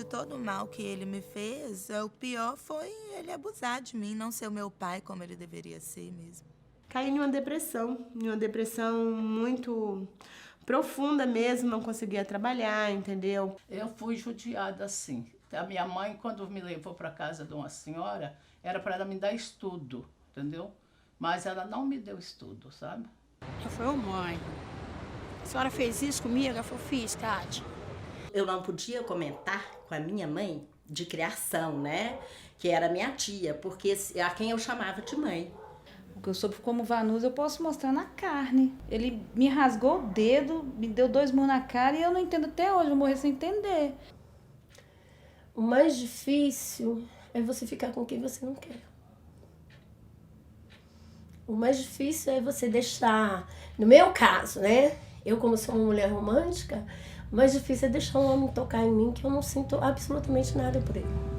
de todo o mal que ele me fez, o pior foi ele abusar de mim, não ser o meu pai como ele deveria ser mesmo. Caí em uma depressão muito profunda mesmo, não conseguia trabalhar, entendeu? Eu fui judiada assim. A minha mãe, quando me levou para casa de uma senhora, era para ela me dar estudo, entendeu? Mas ela não me deu estudo, sabe? Eu falei, ô mãe, a senhora fez isso comigo? Ela falou, fiz, Cátia. Eu não podia comentar com a minha mãe de criação, né? Que era minha tia, porque a quem eu chamava de mãe. O que eu soube como Vanusa, eu posso mostrar na carne. Ele me rasgou o dedo, me deu 2 murros na cara e eu não entendo até hoje, eu morri sem entender. O mais difícil é você ficar com quem você não quer. O mais difícil é você deixar, no meu caso, né? Eu, como sou uma mulher romântica, o mais difícil é deixar um homem tocar em mim que eu não sinto absolutamente nada por ele.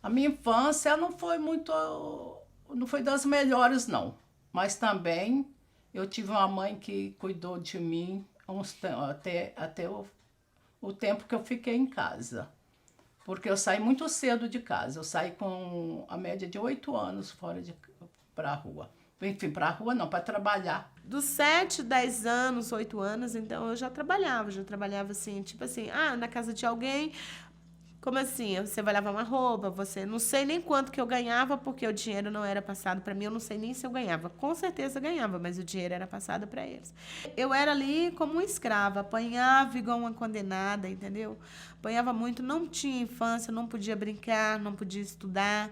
A minha infância não foi das melhores, não. Mas também eu tive uma mãe que cuidou de mim até o tempo que eu fiquei em casa. Porque eu saí muito cedo de casa. Eu saí com a média de 8 anos para a rua. Enfim, para a rua não, para trabalhar. Dos 7, 10 anos, 8 anos, então eu já trabalhava assim, tipo assim, na casa de alguém. Como assim? Você vai lavar uma roupa, você... Não sei nem quanto que eu ganhava, porque o dinheiro não era passado para mim, eu não sei nem se eu ganhava. Com certeza ganhava, mas o dinheiro era passado para eles. Eu era ali como uma escrava, apanhava igual uma condenada, entendeu? Apanhava muito, não tinha infância, não podia brincar, não podia estudar.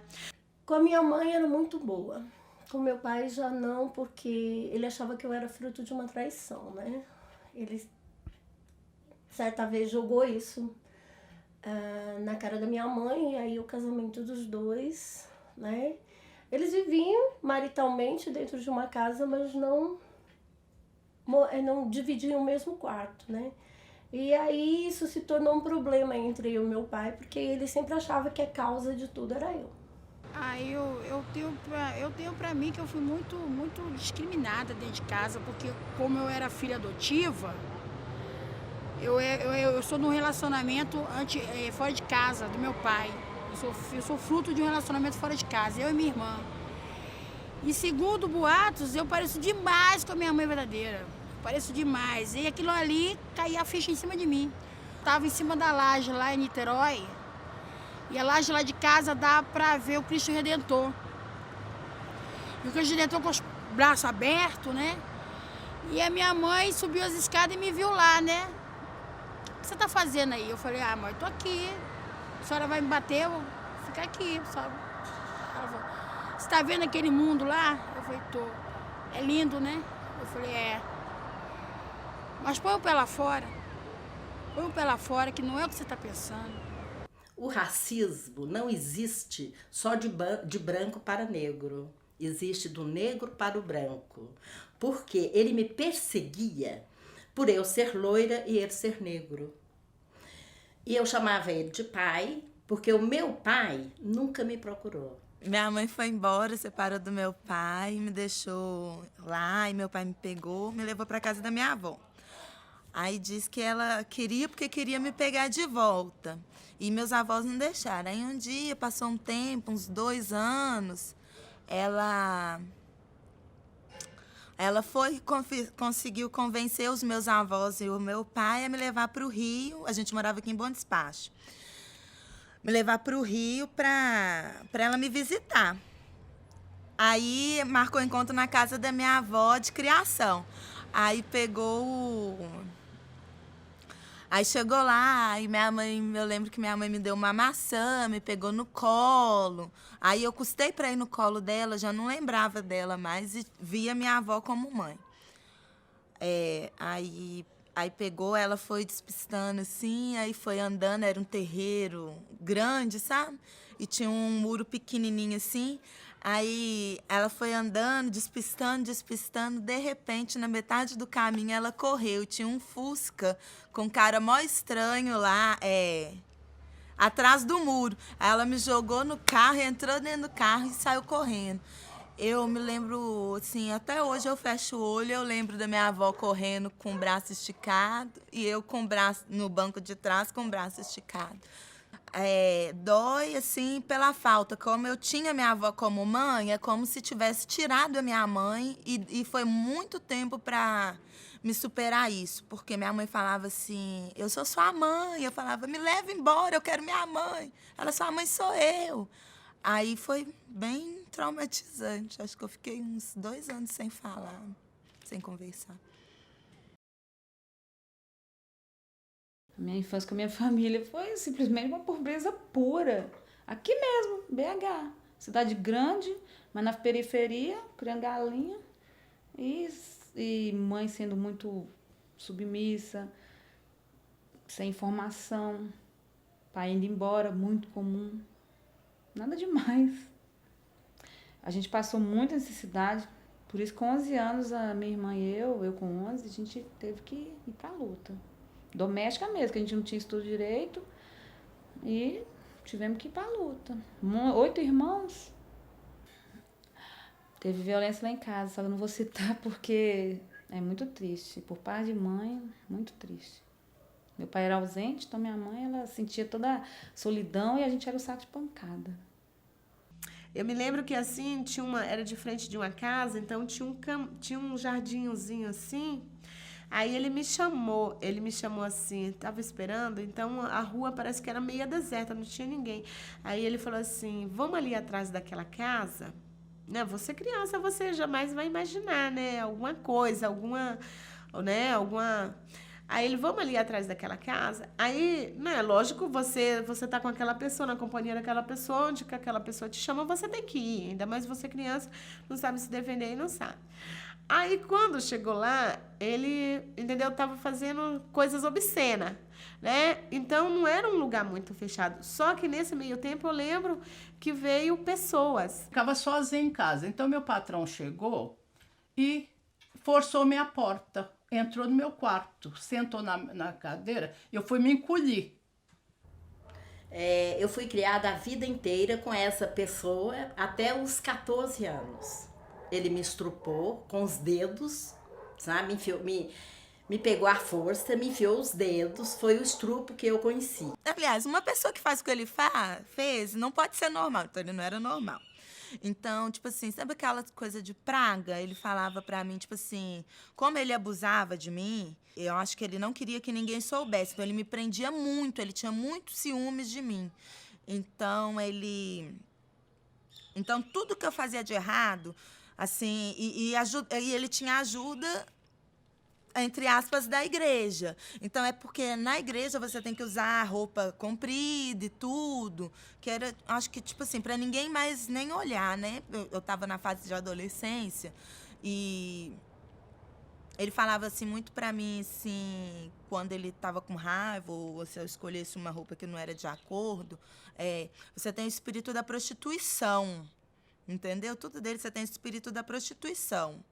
Com a minha mãe era muito boa. Com meu pai já não, porque ele achava que eu era fruto de uma traição, né? Ele, certa vez, jogou isso na cara da minha mãe, e aí o casamento dos dois, né? Eles viviam maritalmente dentro de uma casa, mas não dividiam o mesmo quarto, né? E aí isso se tornou um problema entre eu e meu pai, porque ele sempre achava que a causa de tudo era eu. Eu tenho pra mim que eu fui muito discriminada dentro de casa, porque como eu era filha adotiva, eu sou de um relacionamento fora de casa, do meu pai. Eu sou fruto de um relacionamento fora de casa, eu e minha irmã. E segundo boatos, eu pareço demais com a minha mãe verdadeira. Pareço demais. E aquilo ali caía a ficha em cima de mim. Estava em cima da laje lá em Niterói. E a laje lá de casa dá pra ver o Cristo Redentor. E o Cristo Redentor com os braços abertos, né? E a minha mãe subiu as escadas e me viu lá, né? que você tá fazendo aí? Eu falei, mãe, eu tô aqui. A senhora vai me bater, eu vou ficar aqui, sabe? Ela falou, você tá vendo aquele mundo lá? Eu falei, tô. É lindo, né? Eu falei, é. Mas põe o pé lá fora. Põe o pé lá fora, que não é o que você tá pensando. O racismo não existe só de branco para negro. Existe do negro para o branco. Porque ele me perseguia por eu ser loira e ele ser negro. E eu chamava ele de pai, porque o meu pai nunca me procurou. Minha mãe foi embora, separou do meu pai, me deixou lá e meu pai me pegou, me levou para casa da minha avó. Aí disse que ela queria porque queria me pegar de volta. E meus avós não deixaram. Aí um dia, passou um tempo, uns 2 anos, ela conseguiu convencer os meus avós e o meu pai a me levar para o Rio. A gente morava aqui em Bom Despacho. Me levar para o Rio para ela me visitar. Aí marcou encontro na casa da minha avó de criação. Aí Aí chegou lá, e minha mãe, eu lembro que minha mãe me deu uma maçã, me pegou no colo. Aí eu custei para ir no colo dela, já não lembrava dela mais e via minha avó como mãe. Aí pegou, ela foi despistando assim, aí foi andando, era um terreiro grande, sabe? E tinha um muro pequenininho assim. Aí ela foi andando, despistando, de repente, na metade do caminho, ela correu. Tinha um Fusca com um cara mó estranho lá, atrás do muro. Aí ela me jogou no carro, entrou dentro do carro e saiu correndo. Eu me lembro, assim, até hoje eu fecho o olho, eu lembro da minha avó correndo com o braço esticado e eu com o braço no banco de trás com o braço esticado. Dói, assim, pela falta. Como eu tinha minha avó como mãe, é como se tivesse tirado a minha mãe e foi muito tempo para me superar isso. Porque minha mãe falava assim, eu sou sua mãe. Eu falava, me leva embora, eu quero minha mãe. Ela, sua mãe sou eu. Aí foi bem traumatizante. Acho que eu fiquei uns 2 anos sem falar, sem conversar. A minha infância com a minha família foi simplesmente uma pobreza pura. Aqui mesmo, BH. Cidade grande, mas na periferia, criando galinha. E mãe sendo muito submissa, sem informação. Pai indo embora, muito comum. Nada demais. A gente passou muita necessidade. Por isso, com 11 anos, a minha irmã e eu com 11, a gente teve que ir pra luta. Doméstica mesmo, que a gente não tinha estudo direito. E tivemos que ir pra luta. 8 irmãos. Teve violência lá em casa, só que eu não vou citar porque é muito triste. Por parte de mãe, muito triste. Meu pai era ausente, então minha mãe ela sentia toda a solidão e a gente era o saco de pancada. Eu me lembro que assim, era de frente de uma casa, então tinha um jardinhozinho assim. Aí ele me chamou assim, estava esperando, então a rua parece que era meia deserta, não tinha ninguém. Aí ele falou assim, vamos ali atrás daquela casa? Né? Você criança, você jamais vai imaginar, né? Alguma coisa, alguma... Aí ele, vamos ali atrás daquela casa. Aí, né, lógico, você tá com aquela pessoa, na companhia daquela pessoa, onde que aquela pessoa te chama, você tem que ir. Ainda mais você criança, não sabe se defender e não sabe. Aí, quando chegou lá, ele, entendeu, tava fazendo coisas obscenas, né? Então, não era um lugar muito fechado. Só que, nesse meio tempo, eu lembro que veio pessoas. Ficava sozinha em casa. Então, meu patrão chegou e forçou minha porta. Entrou no meu quarto, sentou na cadeira, eu fui me encolher. Eu fui criada a vida inteira com essa pessoa até os 14 anos. Ele me estrupou com os dedos, sabe? Me pegou à força, me enfiou os dedos, foi o estrupo que eu conheci. Aliás, uma pessoa que faz o que ele fez não pode ser normal, então ele não era normal. Então, tipo assim, sabe aquela coisa de praga? Ele falava pra mim, tipo assim, como ele abusava de mim, eu acho que ele não queria que ninguém soubesse. Então, ele me prendia muito, ele tinha muitos ciúmes de mim. Então, tudo que eu fazia de errado, assim, e ele tinha ajuda entre aspas, da igreja. Então, é porque na igreja você tem que usar roupa comprida e tudo, que era, acho que, tipo assim, para ninguém mais nem olhar, né? Eu tava na fase de adolescência e ele falava assim muito para mim, assim, quando ele tava com raiva ou se eu escolhesse uma roupa que não era de acordo, você tem o espírito da prostituição, entendeu? Tudo dele você tem o espírito da prostituição.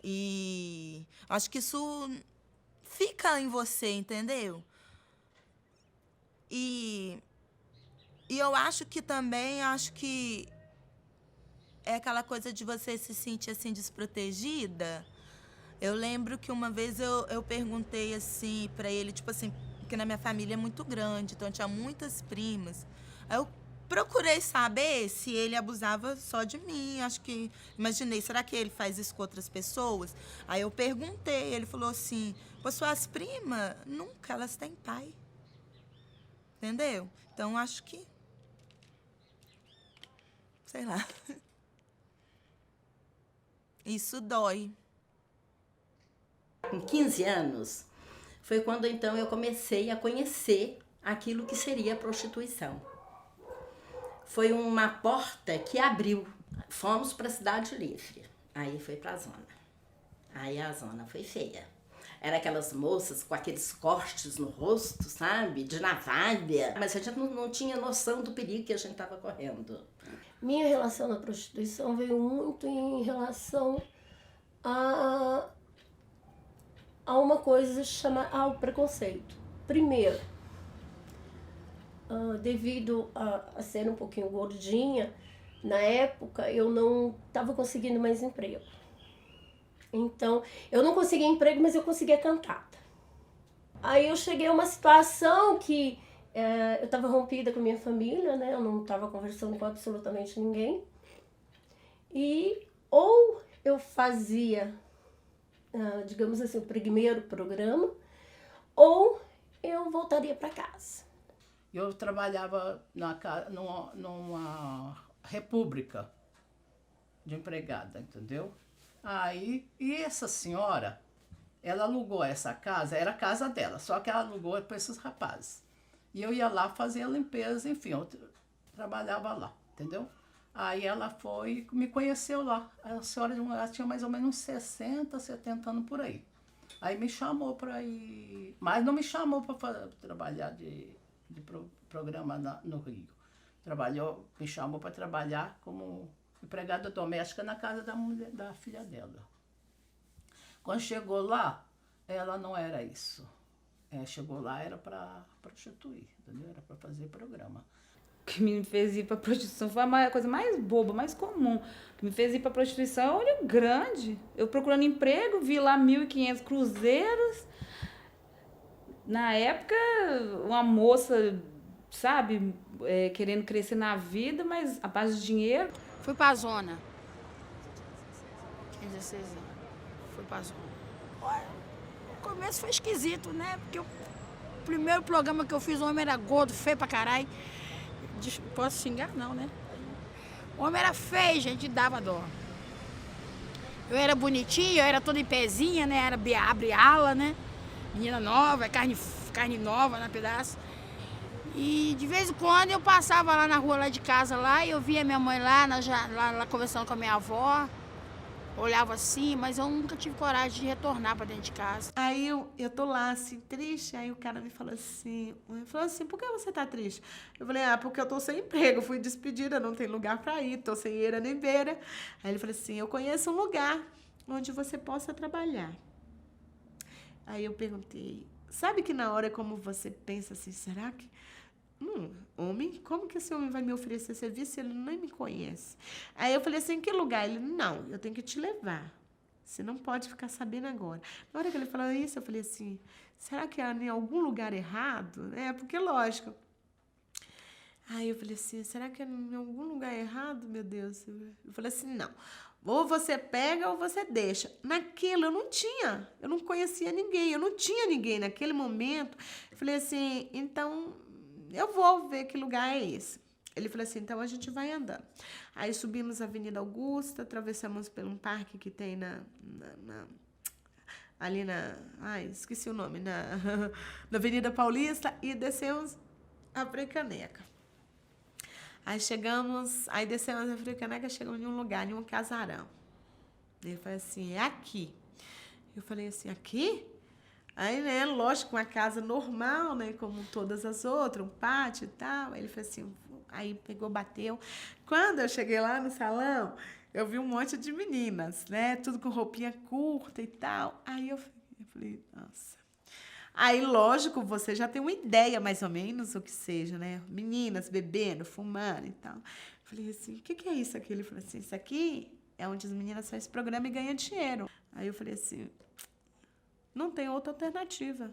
E acho que isso fica em você, entendeu? E eu acho que também, é aquela coisa de você se sentir assim desprotegida. Eu lembro que uma vez eu perguntei assim para ele, tipo assim, porque na minha família é muito grande, então tinha muitas primas. Aí eu procurei saber se ele abusava só de mim. Acho que imaginei, será que ele faz isso com outras pessoas? Aí eu perguntei, ele falou assim: "Pô, suas primas, nunca, elas têm pai". Entendeu? Então acho que, sei lá. Isso dói. Com 15 anos, foi quando então eu comecei a conhecer aquilo que seria a prostituição. Foi uma porta que abriu. Fomos para a Cidade Livre. Aí foi para a zona. Aí a zona foi feia. Era aquelas moças com aqueles cortes no rosto, sabe? De navalha. Mas a gente não tinha noção do perigo que a gente estava correndo. Minha relação na prostituição veio muito em relação a uma coisa chamada ao preconceito. Primeiro, devido a ser um pouquinho gordinha, na época eu não estava conseguindo mais emprego. Então, eu não conseguia emprego, mas eu conseguia cantada. Aí eu cheguei a uma situação que eu estava rompida com a minha família, né? Eu não estava conversando com absolutamente ninguém. E ou eu fazia, digamos assim, o primeiro programa, ou eu voltaria para casa. Eu trabalhava numa república de empregada, entendeu? Aí, e essa senhora, ela alugou essa casa, era a casa dela, só que ela alugou para esses rapazes. E eu ia lá fazer a limpeza, enfim, eu trabalhava lá, entendeu? Aí ela foi, me conheceu lá. A senhora ela tinha mais ou menos uns 60, 70 anos por aí. Aí me chamou para ir, mas não me chamou para trabalhar de programa no Rio. Me chamou para trabalhar como empregada doméstica na casa da filha dela. Quando chegou lá, ela não era isso. Chegou lá, era para prostituir, entendeu? Era para fazer programa. O que me fez ir para prostituição foi a coisa mais boba, mais comum. O que me fez ir para prostituição é Olho Grande. Eu procurando emprego, vi lá 1.500 cruzeiros. Na época, uma moça, sabe, querendo crescer na vida, mas a base de dinheiro. Fui pra zona. 16 anos. Fui pra zona. Olha, o começo foi esquisito, né? Porque o primeiro programa que eu fiz, o homem era gordo, feio pra caralho. Posso xingar? Não, né? O homem era feio, gente, dava dó. Eu era bonitinha, eu era toda em pezinha, né? Era abre ala, né? Menina nova, carne nova na pedaço. E de vez em quando eu passava lá na rua lá de casa lá, e eu via minha mãe lá conversando com a minha avó. Olhava assim, mas eu nunca tive coragem de retornar para dentro de casa. Aí eu tô lá, assim, triste. Aí o cara me falou assim, por que você tá triste? Eu falei, porque eu tô sem emprego, fui despedida, não tem lugar pra ir, tô sem eira nem beira. Aí ele falou assim, eu conheço um lugar onde você possa trabalhar. Aí eu perguntei, sabe que na hora como você pensa assim, será que... homem? Como que esse homem vai me oferecer serviço se ele nem me conhece? Aí eu falei assim, em que lugar? Ele, não, eu tenho que te levar. Você não pode ficar sabendo agora. Na hora que ele falou isso, eu falei assim, será que é em algum lugar errado? Porque lógico. Aí eu falei assim, será que é em algum lugar errado, meu Deus? Eu falei assim, não. Ou você pega ou você deixa. Naquilo eu não conhecia ninguém, eu não tinha ninguém naquele momento. Eu falei assim, então... eu vou ver que lugar é esse. Ele falou assim, então a gente vai andando. Aí subimos a Avenida Augusta, atravessamos por um parque que tem ali na... Ai, esqueci o nome. Na Avenida Paulista e descemos a Frecaneca. Aí descemos a Frecaneca, chegamos em um lugar, em um casarão. Ele falou assim, é aqui. Eu falei assim, aqui? Aí, né, lógico, uma casa normal, né, como todas as outras, um pátio e tal. Aí ele falou assim, aí pegou, bateu. Quando eu cheguei lá no salão, eu vi um monte de meninas, né, tudo com roupinha curta e tal. Aí eu falei, nossa. Aí, lógico, você já tem uma ideia, mais ou menos, o que seja, né? Meninas bebendo, fumando e tal. Eu falei assim, o que é isso aqui? Ele falou assim, isso aqui é onde as meninas fazem programa e ganham dinheiro. Aí eu falei assim, não tem outra alternativa.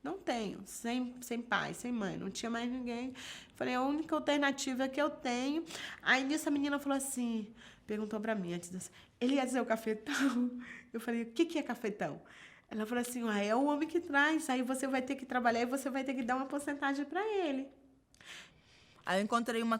Não tenho. Sem pai, sem mãe, não tinha mais ninguém. Eu falei, a única alternativa que eu tenho. Aí nisso a menina falou assim, perguntou pra mim antes disso, ele ia dizer o cafetão? Eu falei, o que é cafetão? Ela falou assim, é o homem que traz, aí você vai ter que trabalhar e você vai ter que dar uma porcentagem para ele. Aí eu encontrei uma